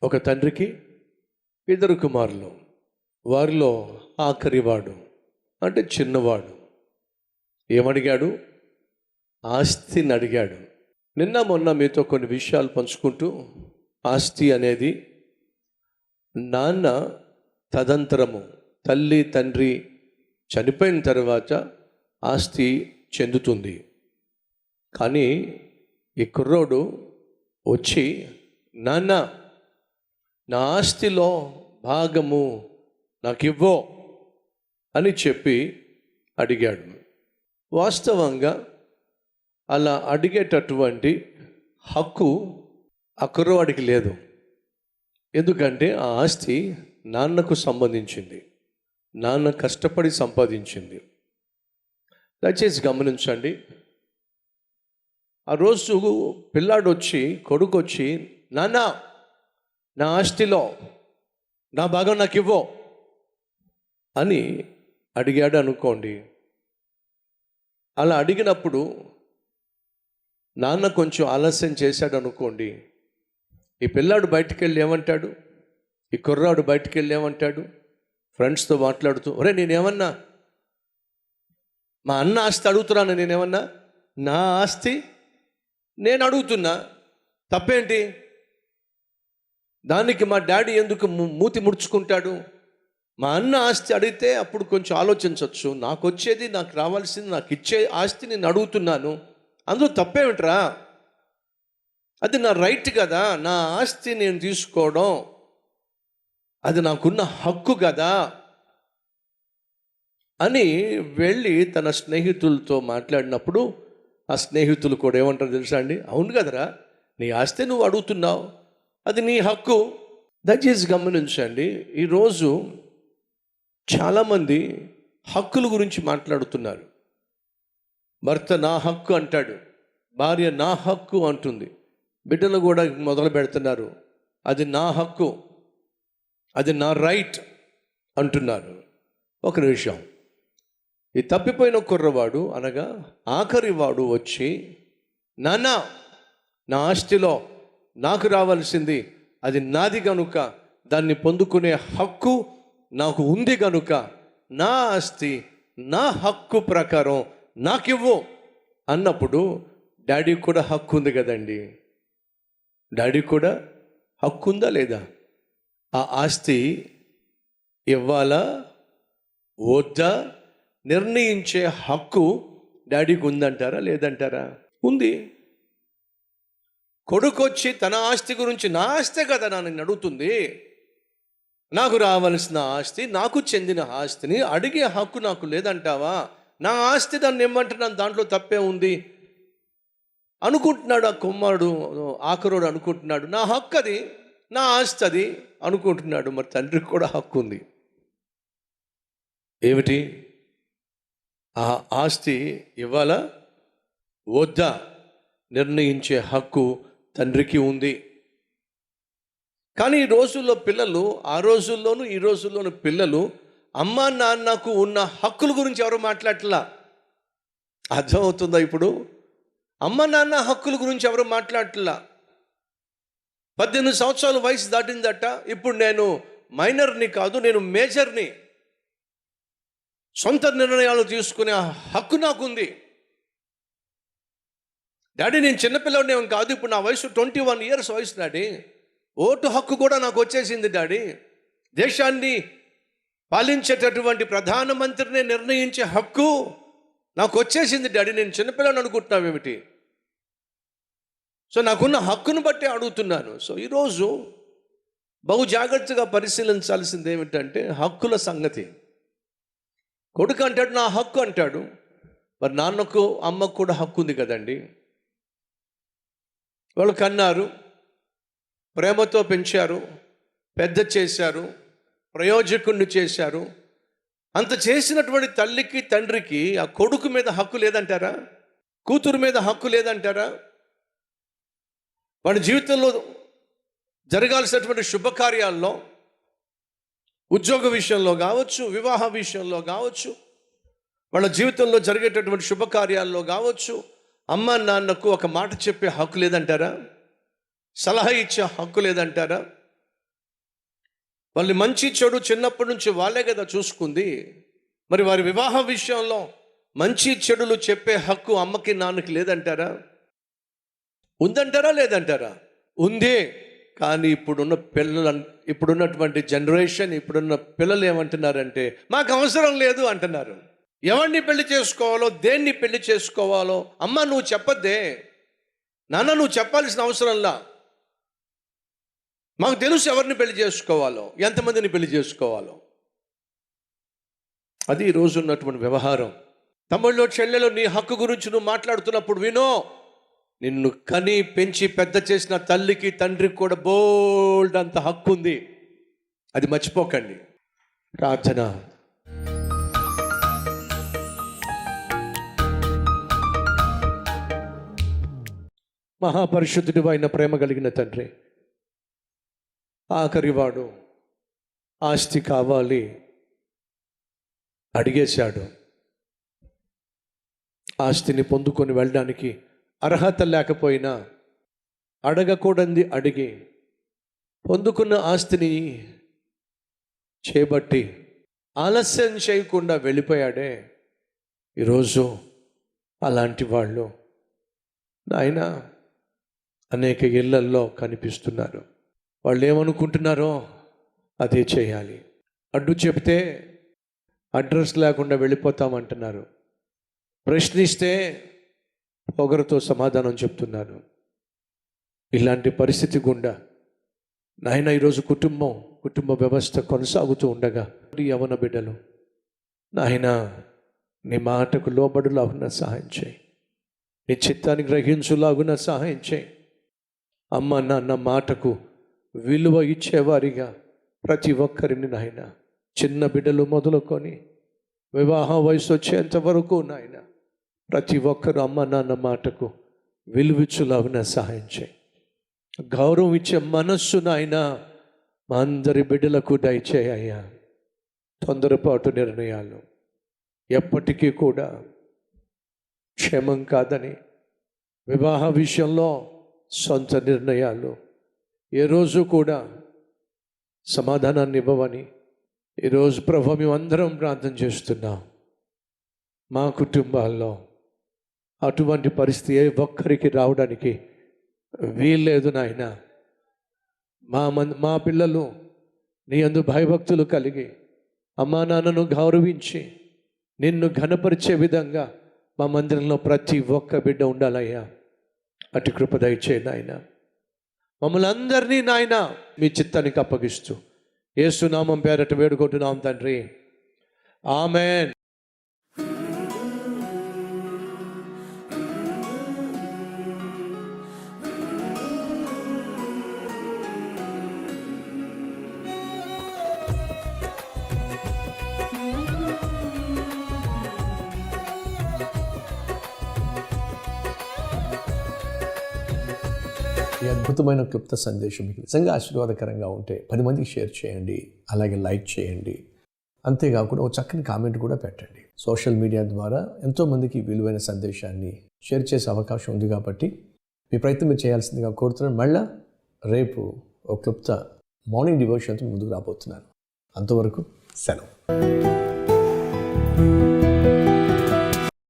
ఒక తండ్రికి ఇద్దరు కుమారులు. వారిలో ఆఖరివాడు అంటే చిన్నవాడు ఏమడిగాడు? ఆస్తిని అడిగాడు. నిన్న మొన్న మీతో కొన్ని విషయాలు పంచుకుంటూ, ఆస్తి అనేది నాన్న తదంతరము తల్లి తండ్రి చనిపోయిన తర్వాత ఆస్తి చెందుతుంది. కానీ ఈ కుర్రోడు వచ్చి, నాన్న నా ఆస్తిలో భాగము నాకు ఇవ్వో అని చెప్పి అడిగాడు. వాస్తవంగా అలా అడిగేటటువంటి హక్కు ఆ కుర్రవాడికి లేదు. ఎందుకంటే ఆ ఆస్తి నాన్నకు సంబంధించింది, నాన్న కష్టపడి సంపాదించింది. దయచేసి గమనించండి. ఆ రోజు పిల్లాడు వచ్చి, కొడుకు వచ్చి, నాన్న నా ఆస్తిలో నా భాగం నాకు ఇవ్వో అని అడిగాడు అనుకోండి. అలా అడిగినప్పుడు నాన్న కొంచెం ఆలస్యం చేశాడు అనుకోండి, ఈ పిల్లాడు బయటికి వెళ్ళి ఏమంటాడు? ఈ కుర్రాడు బయటికి వెళ్ళి ఏమంటాడు? ఫ్రెండ్స్తో మాట్లాడుతూ, ఒరే నేనేమన్నా మా అన్న ఆస్తి అడుగుతున్నాను, నేనేమన్నా నా ఆస్తి నేను అడుగుతున్నా, తప్పేంటి? దానికి మా డాడీ ఎందుకు మూతి ముడుచుకుంటాడు? మా అన్న ఆస్తి అడిగితే అప్పుడు కొంచెం ఆలోచించవచ్చు. నాకు వచ్చేది, నాకు రావాల్సింది, నాకు ఇచ్చే ఆస్తి నేను అడుగుతున్నాను, అందులో తప్పేమిట్రా? అది నా రైట్ కదా, నా ఆస్తి నేను తీసుకోవడం అది నాకున్న హక్కు కదా అని వెళ్ళి తన స్నేహితులతో మాట్లాడినప్పుడు ఆ స్నేహితులు కూడా ఏమంటారు తెలుసా అండి? అవును కదరా, నీ ఆస్తి నువ్వు అడుగుతున్నావు, అది నీ హక్కు. దయచేసి గమనించండి. ఈరోజు చాలామంది హక్కుల గురించి మాట్లాడుతున్నారు. భర్త నా హక్కు అంటాడు, భార్య నా హక్కు అంటుంది, బిడ్డలు కూడా మొదలు పెడుతున్నారు, అది నా హక్కు, అది నా రైట్ అంటున్నారు. ఒక నిమిషం. ఈ తప్పిపోయిన కుర్రవాడు అనగా ఆఖరి వాడు వచ్చి, నాన్న నా ఆస్తిలో నాకు రావాల్సింది అది నాది గనుక, దాన్ని పొందుకునే హక్కు నాకు ఉంది గనుక, నా ఆస్తి నా హక్కు ప్రకారం నాకివ్వు అన్నప్పుడు డాడీ కూడా హక్కు ఉంది కదండి. డాడీ కూడా హక్కు ఉందా లేదా? ఆ ఆస్తి ఇవ్వాలా వద్దా నిర్ణయించే హక్కు డాడీకి ఉందంటారా లేదంటారా? ఉంది. కొడుకు వచ్చి తన ఆస్తి గురించి, నా ఆస్తే కదా నన్ను అడుగుతుంది, నాకు రావాల్సిన ఆస్తి, నాకు చెందిన ఆస్తిని అడిగే హక్కు నాకు లేదంటావా? నా ఆస్తి దాన్ని ఇమ్మంటున్నాను, దాంట్లో తప్పే ఉంది అనుకుంటున్నాడు ఆ కుమారుడు. ఆఖరోడు అనుకుంటున్నాడు నా హక్కు అది, నా ఆస్తి అది అనుకుంటున్నాడు. మరి తండ్రికి కూడా హక్కు ఉంది. ఏమిటి? ఆ ఆస్తి ఇవ్వాలా వద్దా నిర్ణయించే హక్కు తండ్రికి ఉంది. కానీ ఈ రోజుల్లో పిల్లలు, ఆ రోజుల్లోనూ ఈ రోజుల్లోనూ పిల్లలు అమ్మ నాన్నకు ఉన్న హక్కుల గురించి ఎవరు మాట్లాడట్లా. అర్థమవుతుందా ఇప్పుడు? అమ్మ నాన్న హక్కుల గురించి ఎవరు మాట్లాడట్లా. 18 సంవత్సరాల వయసు దాటిందట, ఇప్పుడు నేను మైనర్ని కాదు, నేను మేజర్ని, సొంత నిర్ణయాలు తీసుకునే హక్కు నాకుంది. డాడీ నేను చిన్నపిల్లడిని ఏం కాదు, ఇప్పుడు నా వయసు 21 years వయసు డాడీ, ఓటు హక్కు కూడా నాకు వచ్చేసింది డాడీ, దేశాన్ని పాలించేటటువంటి ప్రధానమంత్రిని నిర్ణయించే హక్కు నాకు వచ్చేసింది డాడీ, నేను చిన్నపిల్లని అనుకుంటున్నావు ఏమిటి? సో నాకున్న హక్కును బట్టి అడుగుతున్నాను. సో ఈరోజు బహు జాగ్రత్తగా పరిశీలించాల్సింది ఏమిటంటే హక్కుల సంగతి. కొడుకు అంటాడు నా హక్కు అంటాడు, మరి నాన్నకు అమ్మకు కూడా హక్కు ఉంది కదండి. వాళ్ళు కన్నారు, ప్రేమతో పెంచారు, పెద్ద చేశారు, ప్రయోజకుడిని చేశారు. అంత చేసినటువంటి తల్లికి తండ్రికి ఆ కొడుకు మీద హక్కు లేదంటారా? కూతురు మీద హక్కు లేదంటారా? వాడి జీవితంలో జరగాల్సినటువంటి శుభకార్యాల్లో, ఉద్యోగ విషయంలో కావచ్చు, వివాహ విషయంలో కావచ్చు, వాళ్ళ జీవితంలో జరిగేటటువంటి శుభకార్యాల్లో కావచ్చు, అమ్మ నాన్నకు ఒక మాట చెప్పే హక్కు లేదంటారా? సలహా ఇచ్చే హక్కు లేదంటారా? వాళ్ళు మంచి చెడు చిన్నప్పటి నుంచి వాళ్ళే కదా చూసుకుంది. మరి వారి వివాహ విషయంలో మంచి చెడులు చెప్పే హక్కు అమ్మకి నాన్నకి లేదంటారా? ఉందంటారా లేదంటారా? ఉందే. కానీ ఇప్పుడున్నటువంటి జనరేషన్, ఇప్పుడున్న పిల్లలు ఏమంటున్నారంటే మాకు అవసరం లేదు అంటున్నారు. ఎవరిని పెళ్లి చేసుకోవాలో, దేన్ని పెళ్లి చేసుకోవాలో అమ్మ నువ్వు చెప్పద్దే, నాన్న నువ్వు చెప్పాల్సిన అవసరంలా, మాకు తెలుసు ఎవరిని పెళ్లి చేసుకోవాలో, ఎంతమందిని పెళ్లి చేసుకోవాలో. అది ఈరోజు ఉన్నటువంటి వ్యవహారం. తమ్ముళ్ళు చెల్లెలు, నీ హక్కు గురించి నువ్వు మాట్లాడుతున్నప్పుడు వినో, నిన్ను కని పెంచి పెద్ద చేసిన తల్లికి తండ్రికి కూడా బోల్డ్ అంత హక్కు ఉంది. అది మర్చిపోకండి. ప్రార్థన. మహాపరిశుద్ధుడు అయిన ప్రేమ కలిగిన తండ్రి, ఆఖరివాడు ఆస్తి కావాలి అడిగేశాడు. ఆస్తిని పొందుకొని వెళ్ళడానికి అర్హత లేకపోయినా అడగకూడంది అడిగి పొందుకున్న ఆస్తిని చేపట్టి ఆలస్యం చేయకుండా వెళ్ళిపోయాడే. ఈరోజు అలాంటి వాళ్ళు నాయన అనేక ఇళ్లల్లో కనిపిస్తున్నారు. వాళ్ళు ఏమనుకుంటున్నారో అదే చేయాలి. అడ్డు చెప్తే అడ్రస్ లేకుండా వెళ్ళిపోతామంటున్నారు. ప్రశ్నిస్తే పొగరుతో సమాధానం చెప్తున్నారు. ఇలాంటి పరిస్థితి గుండా నాయన ఈరోజు కుటుంబ వ్యవస్థ కొనసాగుతూ ఉండగా యవన బిడ్డలు నాయన నీ మాటకు లోబడులాగున సహాయం చేయి, నీ చిత్తాన్ని గ్రహించులాగున సహాయం చేయి. అమ్మ నాన్న మాటకు విలువ ఇచ్చేవారిగా ప్రతి ఒక్కరిని నాయన, చిన్న బిడ్డలు మొదలుకొని వివాహ వయసు వచ్చేంత వరకు నాయన ప్రతి ఒక్కరు అమ్మ నాన్న మాటకు విలువిచ్చులాగున సహాయం చేయి. గౌరవం ఇచ్చే మనస్సు నాయన మా అందరి బిడ్డలకు దయచేయ్యా. తొందరపాటు నిర్ణయాలు ఎప్పటికీ కూడా క్షేమం కాదని, వివాహ విషయంలో సొంత నిర్ణయాలు ఏ రోజు కూడా సమాధానాన్ని ఇవ్వవని ఈరోజు ప్రభు మేమందరం ప్రార్థన చేస్తున్నాం. మా కుటుంబాల్లో అటువంటి పరిస్థితి ఏ ఒక్కరికి రావడానికి వీల్లేదు నాయన. మా పిల్లలు నీ యందు భయభక్తులు కలిగి అమ్మా నాన్నను గౌరవించి నిన్ను ఘనపరిచే విధంగా మా మందిరంలో ప్రతి ఒక్క బిడ్డ ఉండాలయ్యా. అటు కృప దయచేయి నాయన. మమ్మల్ని అందరినీ నాయన మీ చిత్తానికి అప్పగిస్తూ యేసు నామం పేరట వేడుకుంటున్నాం తండ్రి. ఆమేన్. ఈ అద్భుతమైన క్లుప్త సందేశం మీకు నిజంగా ఆశీర్వాదకరంగా ఉంటే 10 మందికి షేర్ చేయండి, అలాగే లైక్ చేయండి. అంతేకాకుండా ఒక చక్కని కామెంట్ కూడా పెట్టండి. సోషల్ మీడియా ద్వారా ఎంతోమందికి విలువైన సందేశాన్ని షేర్ చేసే అవకాశం ఉంది కాబట్టి మీ ప్రయత్నం మీరు చేయాల్సిందిగా కోరుతున్నాను. మళ్ళీ రేపు ఒక క్లుప్త మార్నింగ్ డివోషన్తో ముందుకు రాబోతున్నాను. అంతవరకు సెలవు.